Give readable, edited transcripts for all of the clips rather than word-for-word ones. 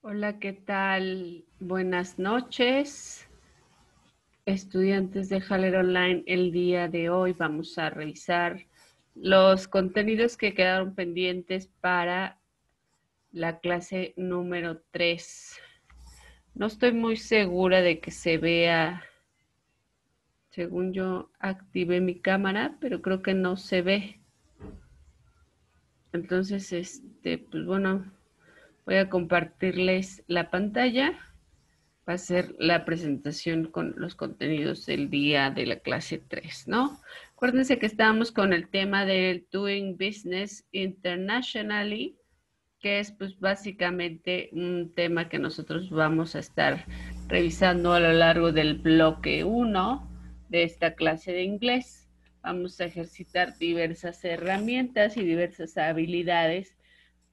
Hola, ¿qué tal? Buenas noches, estudiantes de Haller Online. El día de hoy vamos a revisar los contenidos que quedaron pendientes para la clase número 3. No estoy muy segura de que se vea, según yo activé mi cámara, pero creo que no se ve. Entonces, pues bueno, voy a compartirles la pantalla. Va a ser la presentación con los contenidos del día de la clase 3, ¿no? Acuérdense que estábamos con el tema del Doing Business Internationally, que es pues básicamente un tema que nosotros vamos a estar revisando a lo largo del bloque 1 de esta clase de inglés. Vamos a ejercitar diversas herramientas y diversas habilidades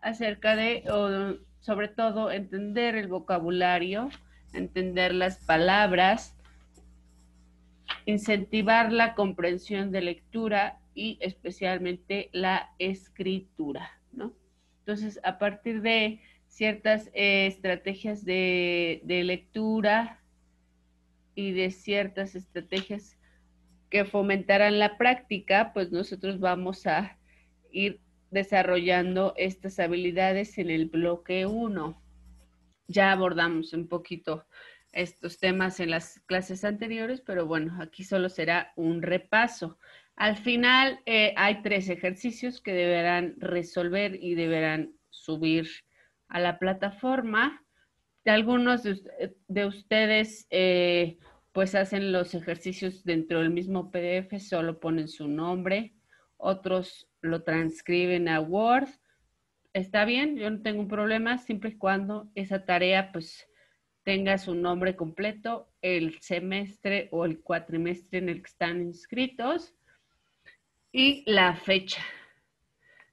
acerca de, o sobre todo, entender el vocabulario, entender las palabras, incentivar la comprensión de lectura y especialmente la escritura, ¿no? Entonces, a partir de ciertas estrategias de lectura y de ciertas estrategias que fomentarán la práctica, pues nosotros vamos a ir desarrollando estas habilidades en el bloque 1. Ya abordamos un poquito estos temas en las clases anteriores, pero bueno, aquí solo será un repaso. Al final hay 3 ejercicios que deberán resolver y deberán subir a la plataforma. Algunos de ustedes pues hacen los ejercicios dentro del mismo PDF, solo ponen su nombre, otros lo transcriben a Word. Está bien, yo no tengo un problema, siempre y cuando esa tarea pues tenga su nombre completo, el semestre o el cuatrimestre en el que están inscritos y la fecha.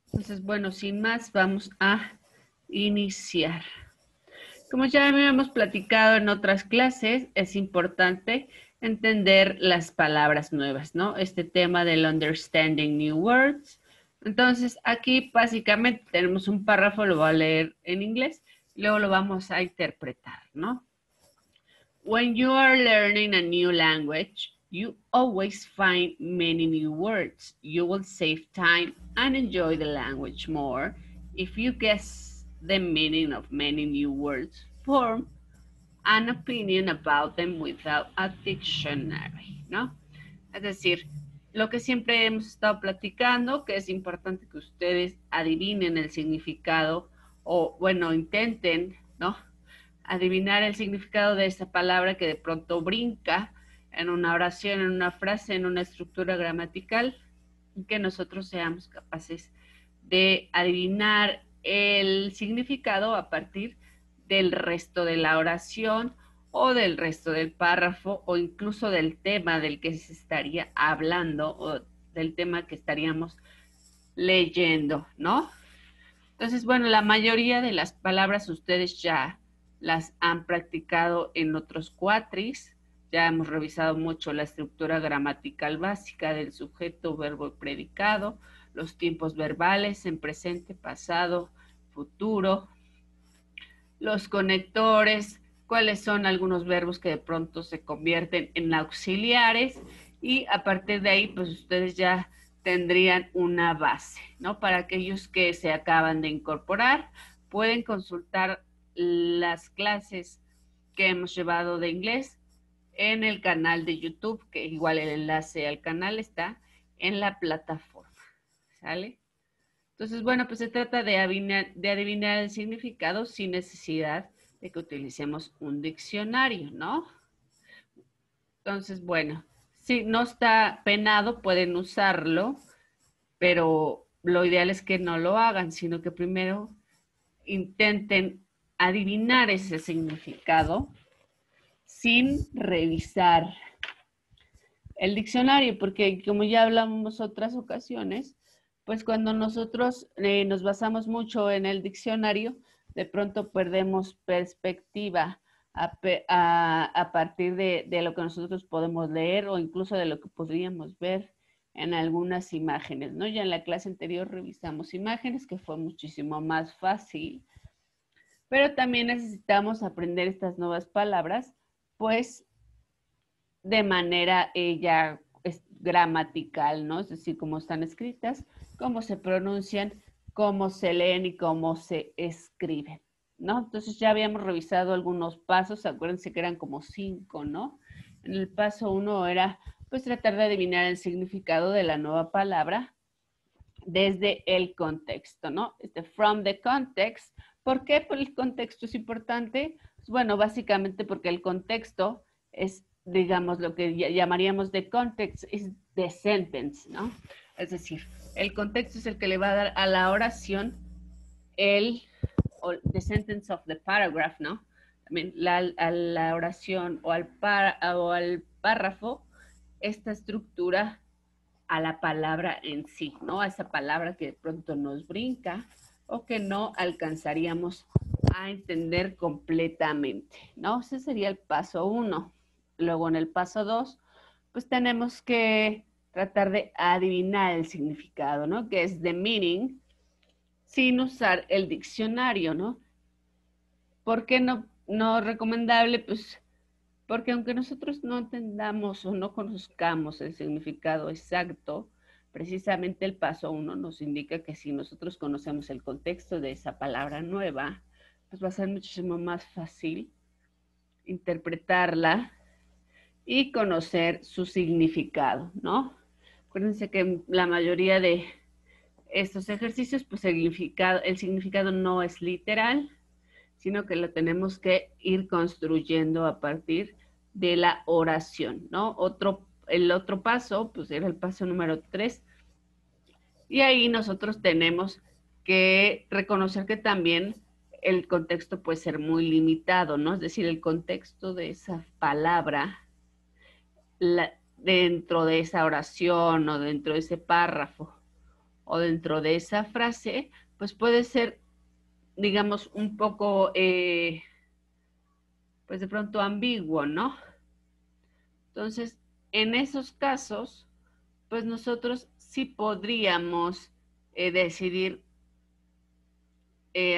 Entonces, bueno, sin más, vamos a iniciar. Como ya habíamos platicado en otras clases, es importante entender las palabras nuevas, ¿no? Este tema del understanding new words. Entonces, aquí básicamente tenemos un párrafo, lo voy a leer en inglés, y luego lo vamos a interpretar, ¿no? When you are learning a new language, you always find many new words. You will save time and enjoy the language more if you guess the meaning of many new words, form an opinion about them without a dictionary, ¿no? Es decir, lo que siempre hemos estado platicando, que es importante que ustedes adivinen el significado o, bueno, intenten, ¿no? Adivinar el significado de esa palabra que de pronto brinca en una oración, en una frase, en una estructura gramatical, y que nosotros seamos capaces de adivinar el significado a partir del resto de la oración o del resto del párrafo o incluso del tema del que se estaría hablando o del tema que estaríamos leyendo, ¿no? Entonces, bueno, la mayoría de las palabras ustedes ya las han practicado en otros cuatris. Ya hemos revisado mucho la estructura gramatical básica del sujeto, verbo y predicado, los tiempos verbales en presente, pasado, futuro, los conectores, cuáles son algunos verbos que de pronto se convierten en auxiliares y a partir de ahí, pues ustedes ya tendrían una base, ¿no? Para aquellos que se acaban de incorporar, pueden consultar las clases que hemos llevado de inglés en el canal de YouTube, que igual el enlace al canal está en la plataforma, ¿sale? Entonces, bueno, pues se trata de adivinar el significado sin necesidad de que utilicemos un diccionario, ¿no? Entonces, bueno, si no está penado, pueden usarlo, pero lo ideal es que no lo hagan, sino que primero intenten adivinar ese significado sin revisar el diccionario, porque como ya hablamos otras ocasiones, pues cuando nosotros nos basamos mucho en el diccionario, de pronto perdemos perspectiva a partir de lo que nosotros podemos leer o incluso de lo que podríamos ver en algunas imágenes, ¿no? Ya en la clase anterior revisamos imágenes, que fue muchísimo más fácil, pero también necesitamos aprender estas nuevas palabras, pues de manera ya gramatical, ¿no? Es decir, cómo están escritas, cómo se pronuncian, cómo se leen y cómo se escriben, ¿no? Entonces ya habíamos revisado algunos pasos, acuérdense que eran como 5, ¿no? En el paso 1 era pues tratar de adivinar el significado de la nueva palabra desde el contexto, ¿no? From the context. ¿Por qué? Pues el contexto es importante. Bueno, básicamente porque el contexto es, digamos, lo que llamaríamos the context is the sentence, ¿no? Es decir, el contexto es el que le va a dar a la oración the sentence of the paragraph, ¿no? También a la oración o al párrafo, esta estructura a la palabra en sí, ¿no? A esa palabra que de pronto nos brinca o que no alcanzaríamos a entender completamente, ¿no? Ese sería el paso 1. Luego en el paso 2, pues tenemos que tratar de adivinar el significado, ¿no? Que es the meaning, sin usar el diccionario, ¿no? ¿Por qué no recomendable? Pues porque aunque nosotros no entendamos o no conozcamos el significado exacto, precisamente el paso 1 nos indica que si nosotros conocemos el contexto de esa palabra nueva, pues va a ser muchísimo más fácil interpretarla y conocer su significado, ¿no? Acuérdense que la mayoría de estos ejercicios, pues el significado no es literal, sino que lo tenemos que ir construyendo a partir de la oración, ¿no? El otro paso, pues era el paso número 3, y ahí nosotros tenemos que reconocer que también el contexto puede ser muy limitado, ¿no? Es decir, el contexto de esa palabra dentro de esa oración o dentro de ese párrafo o dentro de esa frase, pues puede ser, digamos, un poco, pues de pronto ambiguo, ¿no? Entonces, en esos casos, pues nosotros sí podríamos decidir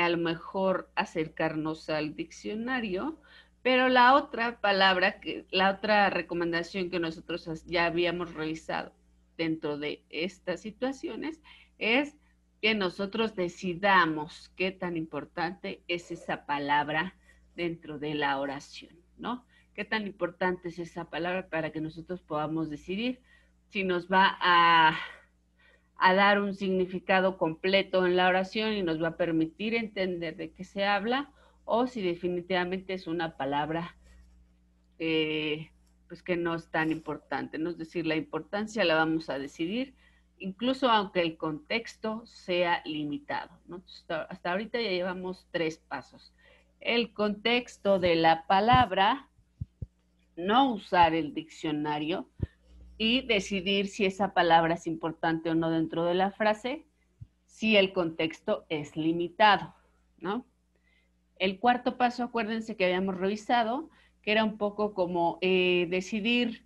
a lo mejor acercarnos al diccionario, pero la otra palabra, la otra recomendación que nosotros ya habíamos revisado dentro de estas situaciones es que nosotros decidamos qué tan importante es esa palabra dentro de la oración, ¿no? Qué tan importante es esa palabra para que nosotros podamos decidir si nos va a dar un significado completo en la oración y nos va a permitir entender de qué se habla, o si definitivamente es una palabra pues que no es tan importante, ¿no? Es decir, la importancia la vamos a decidir incluso aunque el contexto sea limitado, ¿no? Hasta ahorita ya llevamos 3 pasos. El contexto de la palabra, no usar el diccionario y decidir si esa palabra es importante o no dentro de la frase, si el contexto es limitado, ¿no? El cuarto paso, acuérdense que habíamos revisado, que era un poco como decidir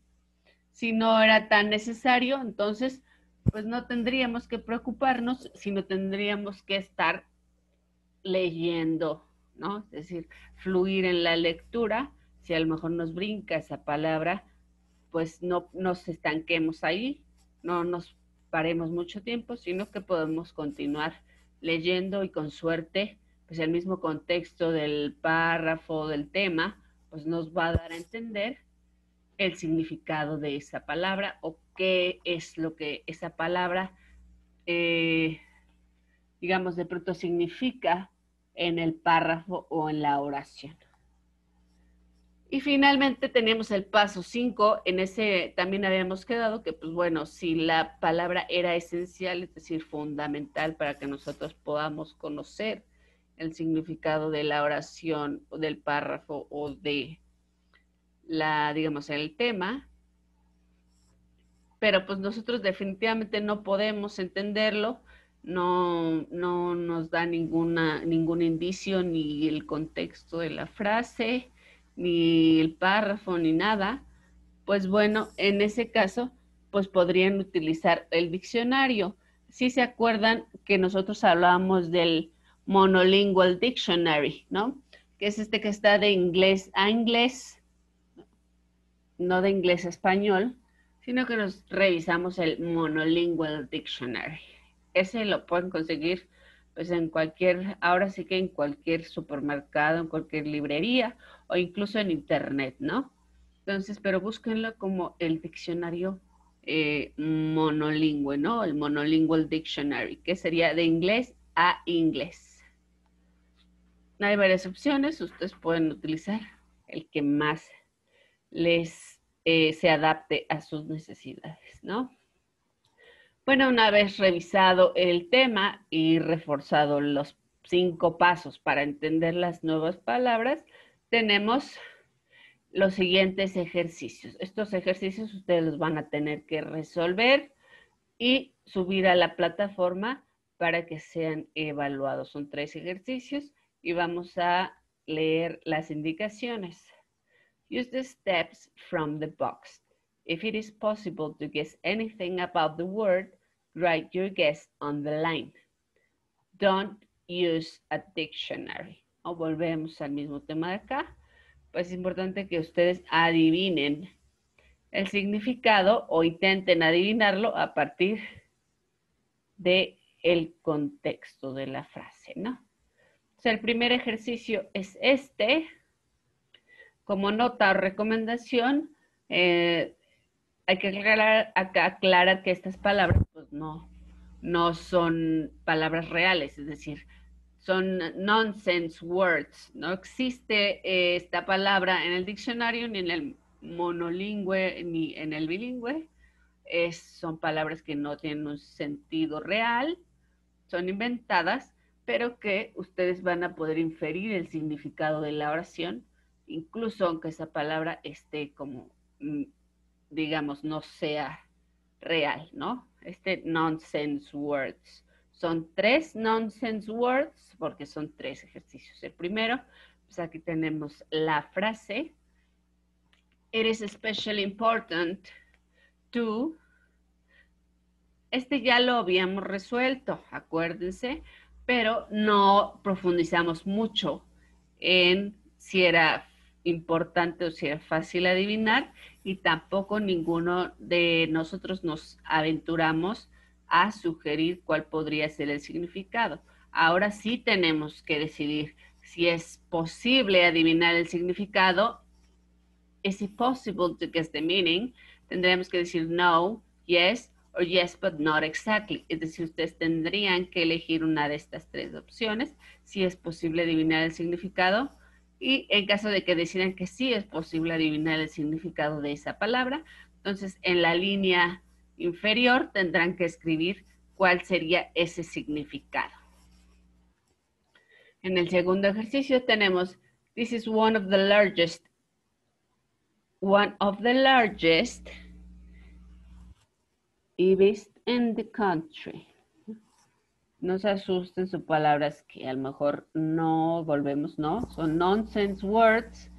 si no era tan necesario, entonces pues no tendríamos que preocuparnos, sino tendríamos que estar leyendo, ¿no? Es decir, fluir en la lectura. Si a lo mejor nos brinca esa palabra, pues no nos estanquemos ahí, no nos paremos mucho tiempo, sino que podemos continuar leyendo y con suerte, pues el mismo contexto del párrafo, del tema, pues nos va a dar a entender el significado de esa palabra o qué es lo que esa palabra, digamos, de pronto significa en el párrafo o en la oración. Y finalmente tenemos el paso 5, en ese también habíamos quedado que, pues bueno, si la palabra era esencial, es decir, fundamental para que nosotros podamos conocer el significado de la oración o del párrafo o de digamos, el tema, pero pues nosotros definitivamente no podemos entenderlo, no nos da ningún indicio, ni el contexto de la frase, ni el párrafo, ni nada, pues bueno, en ese caso, pues podrían utilizar el diccionario. Si se acuerdan que nosotros hablábamos del Monolingual Dictionary, ¿no? que es este que está de inglés a inglés, no de inglés a español, sino que nos revisamos el Monolingual Dictionary. Ese lo pueden conseguir pues en cualquier, ahora sí que en cualquier supermercado, en cualquier librería o incluso en internet, ¿no? Entonces, pero búsquenlo como el diccionario monolingüe, ¿no? El Monolingual Dictionary, que sería de inglés a inglés. Hay varias opciones, ustedes pueden utilizar el que más les se adapte a sus necesidades, ¿no? Bueno, una vez revisado el tema y reforzado los 5 pasos para entender las nuevas palabras, tenemos los siguientes ejercicios. Estos ejercicios ustedes los van a tener que resolver y subir a la plataforma para que sean evaluados. Son 3 ejercicios y vamos a leer las indicaciones. Use the steps from the box. If it is possible to guess anything about the word, write your guess on the line. Don't use a dictionary. O volvemos al mismo tema de acá. Pues es importante que ustedes adivinen el significado o intenten adivinarlo a partir de el contexto de la frase, ¿no? O sea, el primer ejercicio es este. Como nota o recomendación, hay que aclarar que estas palabras pues no son palabras reales, es decir, son nonsense words. No existe esta palabra en el diccionario, ni en el monolingüe, ni en el bilingüe. Son palabras que no tienen un sentido real, son inventadas, pero que ustedes van a poder inferir el significado de la oración, incluso aunque esa palabra esté como, digamos, no sea real, ¿no? Nonsense words. Son 3 nonsense words porque son 3 ejercicios. El primero, pues aquí tenemos la frase. It is especially important to. Ya lo habíamos resuelto, acuérdense, pero no profundizamos mucho en si era importante o si era fácil adivinar, y tampoco ninguno de nosotros nos aventuramos a sugerir cuál podría ser el significado. Ahora sí tenemos que decidir si es posible adivinar el significado. Is it possible to guess the meaning? Tendremos que decir no, yes, o yes, but not exactly. Es decir, ustedes tendrían que elegir una de estas 3 opciones, si es posible adivinar el significado, y en caso de que decidan que sí es posible adivinar el significado de esa palabra, entonces en la línea inferior tendrán que escribir cuál sería ese significado. En el segundo ejercicio tenemos, this is one of the largest ibis in the country. No se asusten, son palabras que a lo mejor no volvemos, ¿no? Son nonsense words,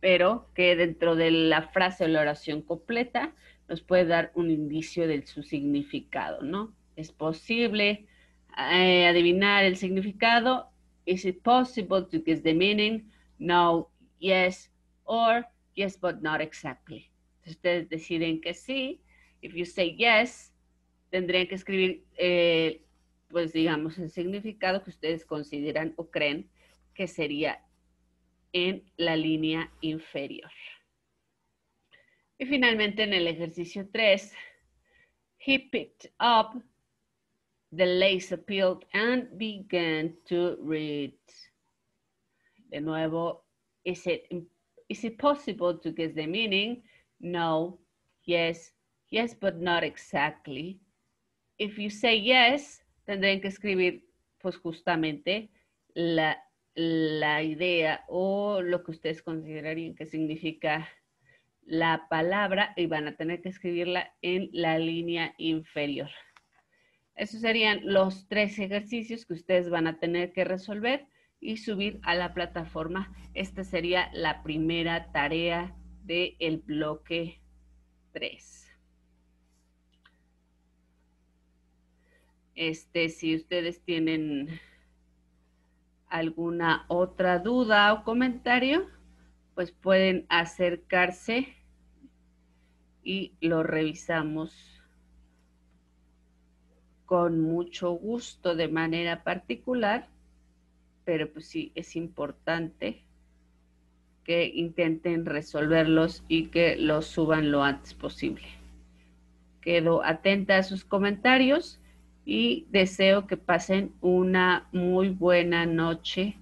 pero que dentro de la frase o la oración completa nos puede dar un indicio de su significado, ¿no? Es posible adivinar el significado. Is it possible to guess the meaning? No, yes, or yes, but not exactly. Si ustedes deciden que sí, if you say yes, tendrían que escribir, pues digamos, el significado que ustedes consideran o creen que sería en la línea inferior. Y finalmente en el ejercicio 3, he picked up the lace appeal and began to read. De nuevo, is it possible to guess the meaning? No, yes, yes, but not exactly. If you say yes, tendrán que escribir pues justamente la idea o lo que ustedes considerarían que significa la palabra, y van a tener que escribirla en la línea inferior. Esos serían los 3 ejercicios que ustedes van a tener que resolver y subir a la plataforma. Esta sería la primera tarea del bloque 3. Si ustedes tienen alguna otra duda o comentario, pues pueden acercarse y lo revisamos con mucho gusto de manera particular, pero pues sí, es importante que intenten resolverlos y que los suban lo antes posible. Quedo atenta a sus comentarios y deseo que pasen una muy buena noche.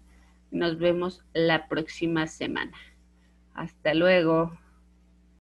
Nos vemos la próxima semana. Hasta luego.